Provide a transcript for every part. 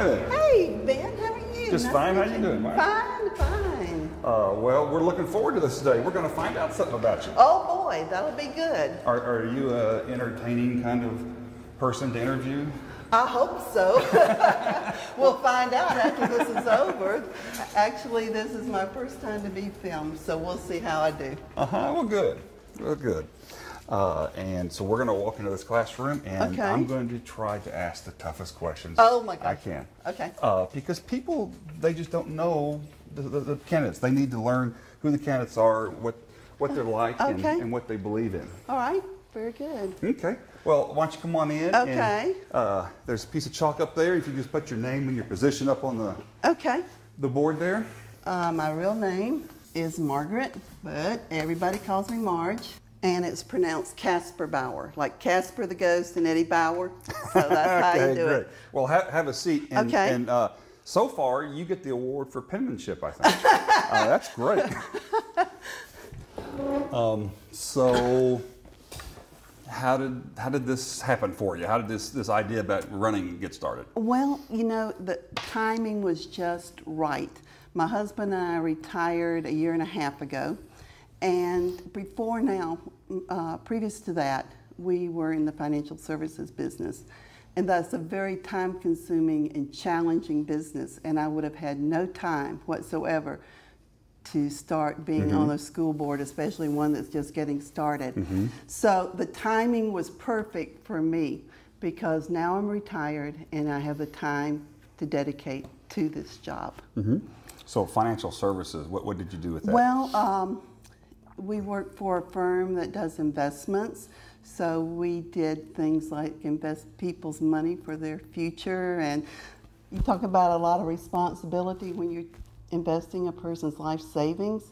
there. Hey, Ben, how are you? Just fine. How you doing, Mark? Fine. Well, we're looking forward to this day. We're going to find out something about you. Oh boy, that'll be good. Are you an entertaining kind of person to interview? I hope so. We'll find out after this is over. Actually, this is my first time to be filmed, so we'll see how I do. Well, good. Well, good. And so we're going to walk into this classroom, and Okay. I'm going to try to ask the toughest questions Oh my God. I can. Okay. Because people, they just don't know the candidates. They need to learn who the candidates are, what they're like, Okay. and what they believe in. All right. Very good. Okay. Well, why don't you come on in? Okay. And, there's a piece of chalk up there. If you just put your name and your position up on the board there. My real name is Margaret, but everybody calls me Marge. And it's pronounced Kasperbauer, like Casper the Ghost and Eddie Bauer. So that's how you do great. it. Well, have a seat. And, Okay. And so far, you get the award for penmanship, I think. That's great. So, how did this happen for you? How did this idea about running get started? Well, you know, the timing was just right. My husband and I retired a year and a half ago. And before now, previous to that, we were in the financial services business. And that's a very time-consuming and challenging business. And I would have had no time whatsoever to start being on a school board, especially one that's just getting started. So the timing was perfect for me because now I'm retired and I have the time to dedicate to this job. So financial services, what did you do with that? Well, we work for a firm that does investments. So we did things like invest people's money for their future. And you talk about a lot of responsibility when you're investing a person's life savings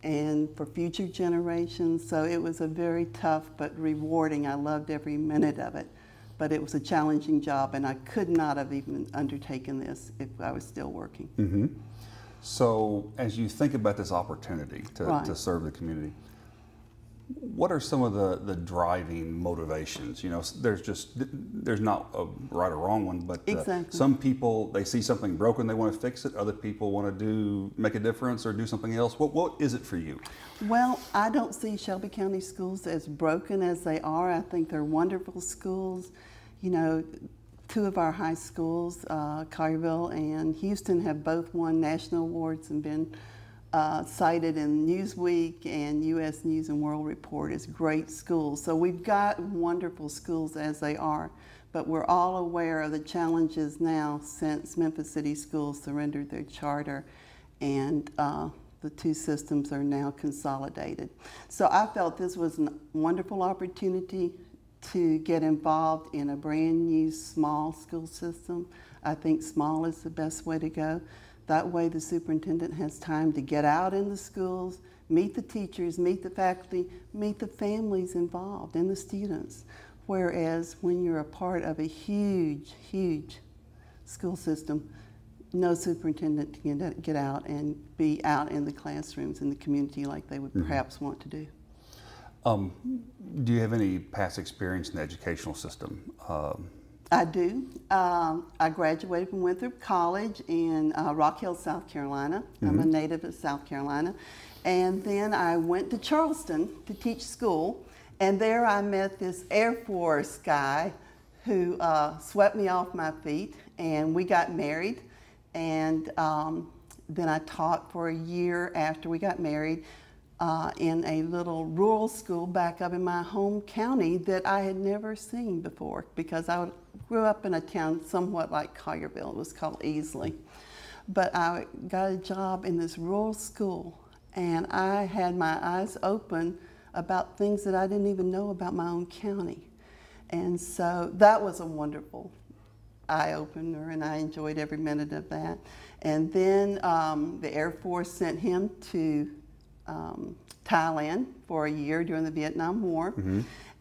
and for future generations. So it was a very tough but rewarding. I loved every minute of it. But it was a challenging job, and I could not have even undertaken this if I was still working. So, as you think about this opportunity to serve the community, what are some of the driving motivations? You know, there's not a right or wrong one, but some people, they see something broken, they want to fix it. Other people want to make a difference or do something else. What is it for you? Well, I don't see Shelby County schools as broken as they are. I think they're wonderful schools. You know, two of our high schools, Collierville and Houston, have both won national awards and been cited in Newsweek and U.S. News and World Report as great schools. So we've got wonderful schools as they are, but we're all aware of the challenges now since Memphis City Schools surrendered their charter and the two systems are now consolidated. So I felt this was a wonderful opportunity to get involved in a brand new small school system. I think small is the best way to go. That way the superintendent has time to get out in the schools, meet the teachers, meet the faculty, meet the families involved and the students. Whereas when you're a part of a huge, huge school system, no superintendent can get out and be out in the classrooms in the community like they would perhaps want to do. Do you have any past experience in the educational system? I do. I graduated from Winthrop College in Rock Hill, South Carolina. I'm a native of South Carolina. And then I went to Charleston to teach school. And there I met this Air Force guy who swept me off my feet. And we got married. And then I taught for a year after we got married in a little rural school back up in my home county that I had never seen before because I grew up in a town somewhat like Collierville. It was called Easley. But I got a job in this rural school and I had my eyes open about things that I didn't even know about my own county. And so that was a wonderful eye-opener and I enjoyed every minute of that. And then the Air Force sent him to Thailand for a year during the Vietnam War.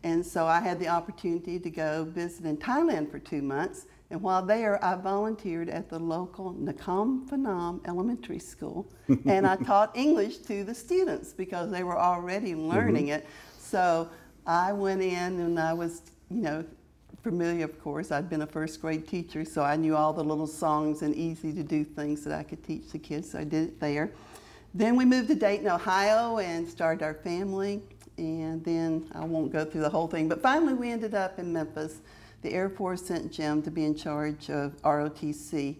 And so I had the opportunity to go visit in Thailand for 2 months. And while there, I volunteered at the local Nakhon Phanom Elementary School. And I taught English to the students because they were already learning it. So I went in and I was, you know, familiar, of course. I'd been a first grade teacher, so I knew all the little songs and easy to do things that I could teach the kids, so I did it there. Then we moved to Dayton, Ohio, and started our family. And then I won't go through the whole thing, but finally we ended up in Memphis. The Air Force sent Jim to be in charge of ROTC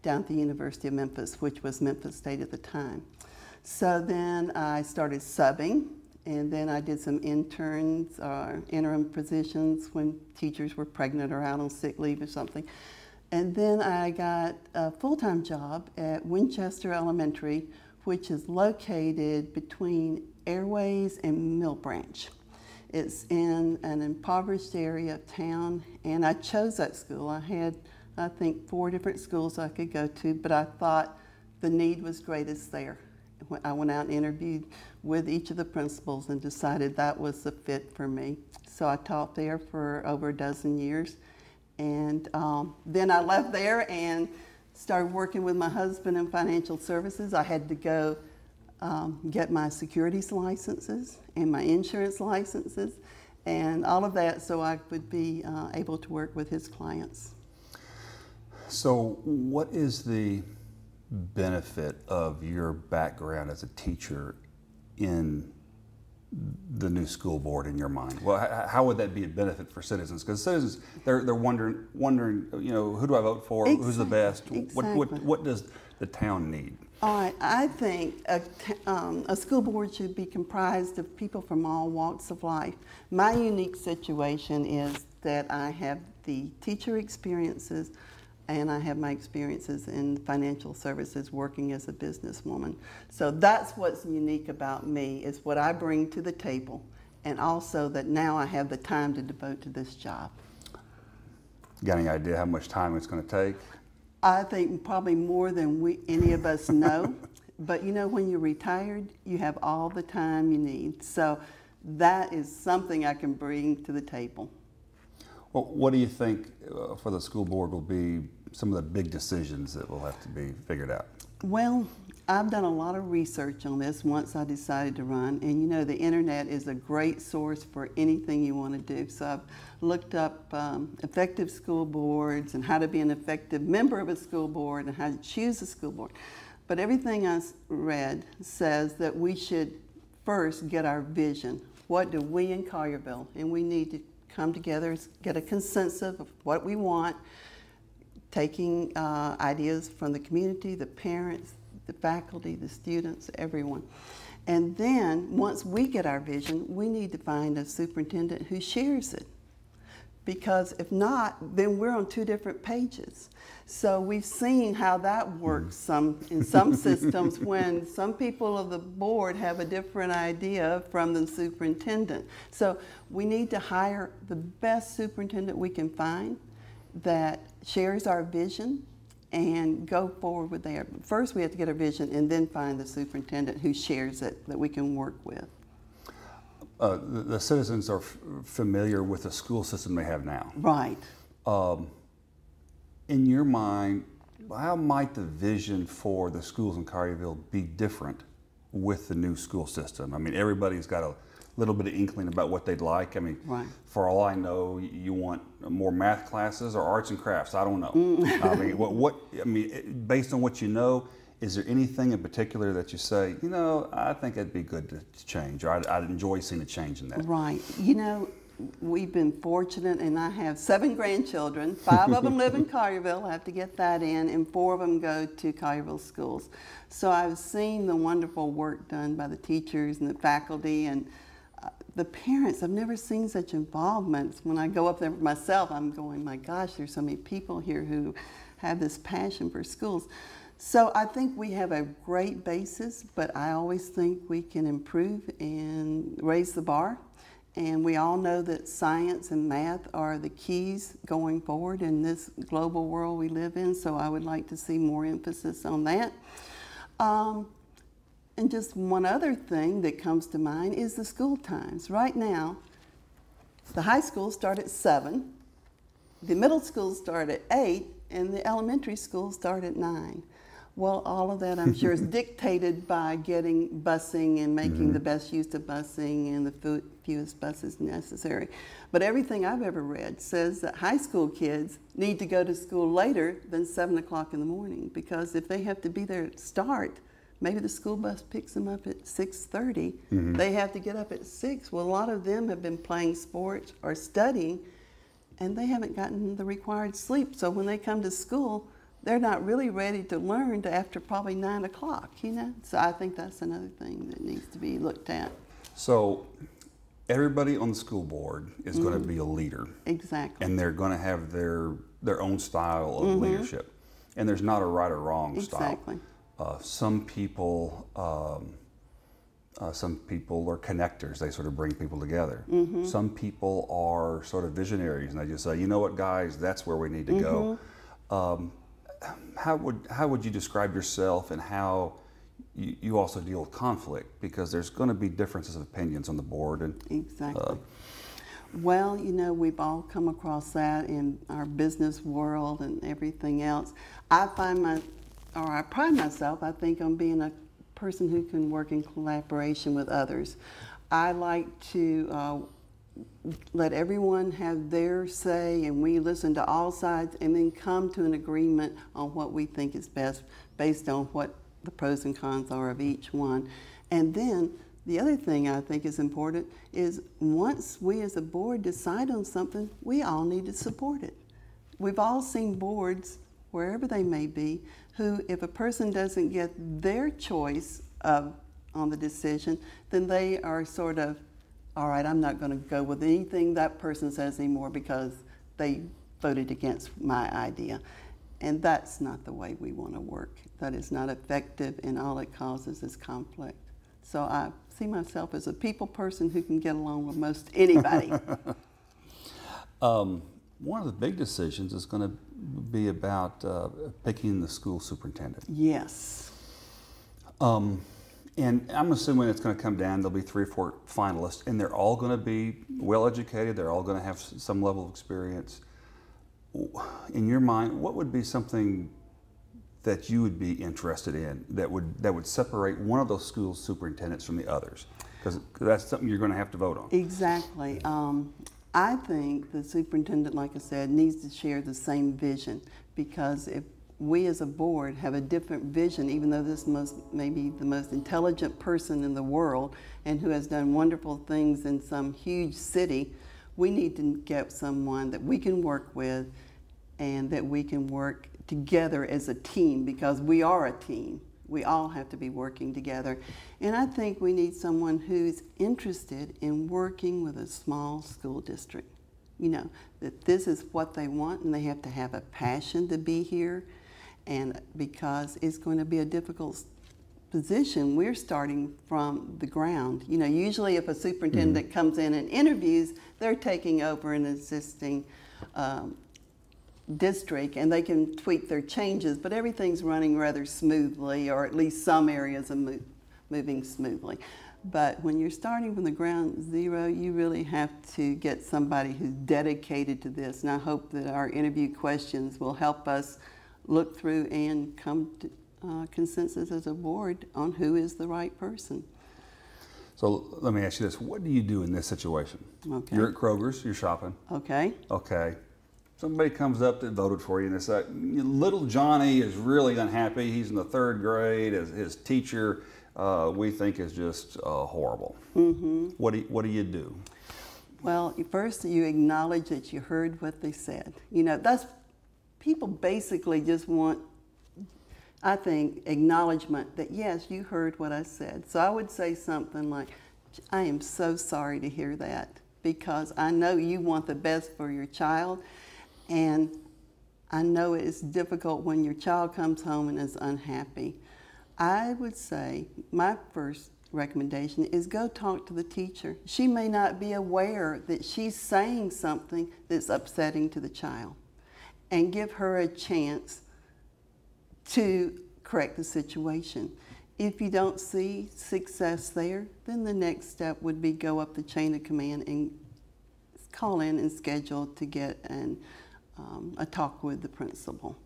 down at the University of Memphis, which was Memphis State at the time. So then I started subbing, and then I did some interns or interim positions when teachers were pregnant or out on sick leave or something. And then I got a full-time job at Winchester Elementary, which is located between Airways and Mill Branch. It's in an impoverished area of town, and I chose that school. I had, I think, 4 different schools I could go to, but I thought the need was greatest there. I went out and interviewed with each of the principals and decided that was the fit for me. So I taught there for over a dozen years, and then I left there and started working with my husband in financial services. I had to go get my securities licenses and my insurance licenses and all of that so I would be able to work with his clients. So what is the benefit of your background as a teacher in the new school board in your mind? Well, how would that be a benefit for citizens? Because citizens, they're wondering, you know, who do I vote for? Exactly. Who's the best? Exactly. What does the town need? All right, I think a school board should be comprised of people from all walks of life. My unique situation is that I have the teacher experiences and I have my experiences in financial services working as a businesswoman. So that's what's unique about me, is what I bring to the table, and also that now I have the time to devote to this job. Got any idea how much time it's going to take? I think probably more than any of us know. But you know, when you're retired, you have all the time you need. So that is something I can bring to the table. Well, what do you think for the school board will be some of the big decisions that will have to be figured out? Well, I've done a lot of research on this once I decided to run, and you know, the internet is a great source for anything you want to do. So I've looked up effective school boards and how to be an effective member of a school board and how to choose a school board. But everything I read says that we should first get our vision. What do we in Collierville? And we need to come together, get a consensus of what we want, taking ideas from the community, the parents, the faculty, the students, everyone. And then once we get our vision, we need to find a superintendent who shares it. Because if not, then we're on 2 different pages. So we've seen how that works in some systems when some people of the board have a different idea from the superintendent. So we need to hire the best superintendent we can find that shares our vision and go forward with that. First we have to get our vision and then find the superintendent who shares it that we can work with. The citizens are familiar with the school system they have now. Right. In your mind, how might the vision for the schools in Collierville be different with the new school system? I mean, everybody's got a little bit of inkling about what they'd like. I mean, right. For all I know, you want more math classes or arts and crafts. I don't know. I mean, based on what you know, is there anything in particular that you say, you know, I think it'd be good to change, or I'd enjoy seeing a change in that? Right. You know, we've been fortunate, and I have 7 grandchildren. 5 of them live in Collierville. I have to get that in, and 4 of them go to Collierville schools. So I've seen the wonderful work done by the teachers and the faculty and the parents. I've never seen such involvement. When I go up there myself, I'm going, my gosh, there's so many people here who have this passion for schools. So I think we have a great basis, but I always think we can improve and raise the bar. And we all know that science and math are the keys going forward in this global world we live in, so I would like to see more emphasis on that. And just one other thing that comes to mind is the school times. Right now, the high schools start at 7, the middle schools start at 8, and the elementary schools start at 9. Well, all of that, I'm sure, is dictated by getting busing and making the best use of busing and the fewest buses necessary. But everything I've ever read says that high school kids need to go to school later than 7 o'clock in the morning, because if they have to be there at start, maybe the school bus picks them up at 6:30. They have to get up at 6. Well, a lot of them have been playing sports or studying, and they haven't gotten the required sleep. So when they come to school, they're not really ready to learn to after probably 9 o'clock, you know? So I think that's another thing that needs to be looked at. So everybody on the school board is going to be a leader. Exactly. And they're going to have their own style of leadership. And there's not a right or wrong style. Exactly. Some people are connectors. They sort of bring people together. Some people are sort of visionaries, and they just say, you know what, guys, that's where we need to go. How would you describe yourself, and how you also deal with conflict? Because there's going to be differences of opinions on the board. And exactly. Well, you know, we've all come across that in our business world and everything else. I pride myself, I think, on being a person who can work in collaboration with others. I like to let everyone have their say, and we listen to all sides and then come to an agreement on what we think is best based on what the pros and cons are of each one. And then the other thing I think is important is once we as a board decide on something, we all need to support it. We've all seen boards, wherever they may be, who, if a person doesn't get their choice on the decision, then they are sort of, all right, I'm not going to go with anything that person says anymore because they voted against my idea. And that's not the way we want to work. That is not effective, and all it causes is conflict. So I see myself as a people person who can get along with most anybody. One of the big decisions is going to be about picking the school superintendent. Yes. And I'm assuming it's going to come down, there'll be 3 or 4 finalists, and they're all going to be well-educated, they're all going to have some level of experience. In your mind, what would be something that you would be interested in that would separate one of those school superintendents from the others? Because that's something you're going to have to vote on. Exactly. I think the superintendent, like I said, needs to share the same vision, because if we as a board have a different vision, even though this may be the most intelligent person in the world and who has done wonderful things in some huge city, we need to get someone that we can work with and that we can work together as a team, because we are a team. We all have to be working together. And I think we need someone who's interested in working with a small school district. You know, that this is what they want, and they have to have a passion to be here. And because it's going to be a difficult position, we're starting from the ground. You know, usually if a superintendent comes in and interviews, they're taking over an existing district, and they can tweak their changes, but everything's running rather smoothly, or at least some areas are moving smoothly. But when you're starting from the ground zero, you really have to get somebody who's dedicated to this. And I hope that our interview questions will help us look through and come to consensus as a board on who is the right person. So let me ask you this. What do you do in this situation? Okay. You're at Kroger's, you're shopping. Okay. Okay. Somebody comes up that voted for you and they say, little Johnny is really unhappy. He's in the 3rd grade. His teacher we think is just horrible. What do you do? Well, first you acknowledge that you heard what they said. You know, people basically just want, I think, acknowledgement that, yes, you heard what I said. So I would say something like, I am so sorry to hear that, because I know you want the best for your child, and I know it is difficult when your child comes home and is unhappy. I would say my first recommendation is go talk to the teacher. She may not be aware that she's saying something that's upsetting to the child, and give her a chance to correct the situation. If you don't see success there, then the next step would be go up the chain of command and call in and schedule to get a talk with the principal.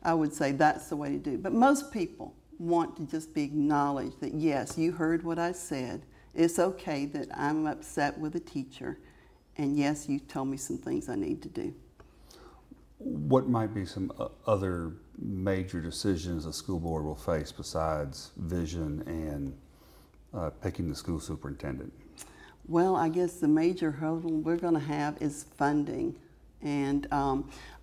I would say that's the way to do it. But most people want to just be acknowledged that, yes, you heard what I said. It's okay that I'm upset with a teacher, and yes, you told me some things I need to do. What might be some other major decisions a school board will face besides vision and picking the school superintendent? Well, I guess the major hurdle we're going to have is funding, and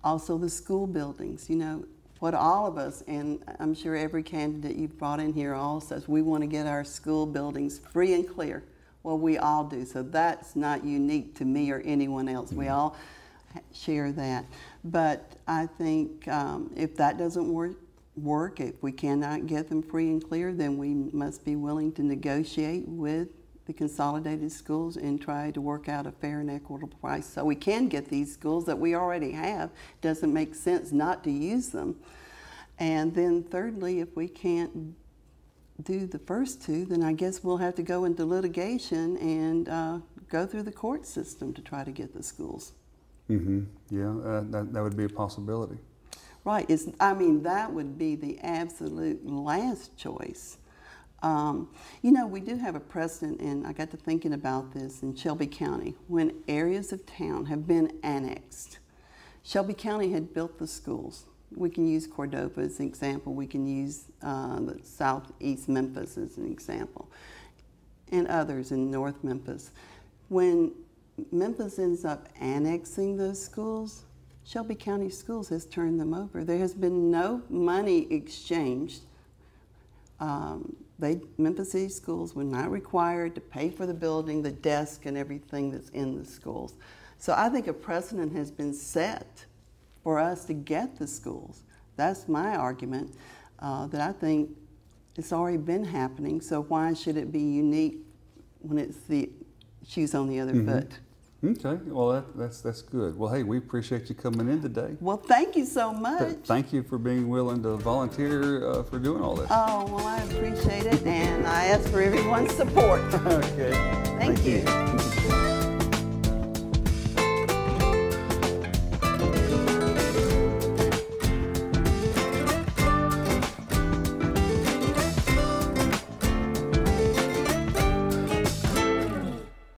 also the school buildings. You know, what all of us, and I'm sure every candidate you've brought in here all says, we want to get our school buildings free and clear. Well, we all do, so that's not unique to me or anyone else. Mm-hmm. We all share that. But I think if that doesn't work, if we cannot get them free and clear, then we must be willing to negotiate with the consolidated schools and try to work out a fair and equitable price so we can get these schools that we already have. Doesn't make sense not to use them. And then thirdly, if we can't do the first two, then I guess we'll have to go into litigation and go through the court system to try to get the schools. Mm-hmm. Yeah, that would be a possibility. Right. I mean, that would be the absolute last choice. You know, we do have a precedent, and I got to thinking about this in Shelby County. When areas of town have been annexed, Shelby County had built the schools. We can use Cordova as an example. We can use the southeast Memphis as an example, and others in North Memphis. When Memphis ends up annexing those schools, Shelby County Schools has turned them over. There has been no money exchanged. Memphis City Schools were not required to pay for the building, the desk, and everything that's in the schools. So I think a precedent has been set for us to get the schools. That's my argument, that I think it's already been happening, so why should it be unique when it's the shoes on the other mm-hmm. foot? Okay, well that's good. Well, hey, we appreciate you coming in today. Well, thank you so much. Thank you for being willing to volunteer for doing all this. Oh, well, I appreciate it, and I ask for everyone's support. Okay. Thank you.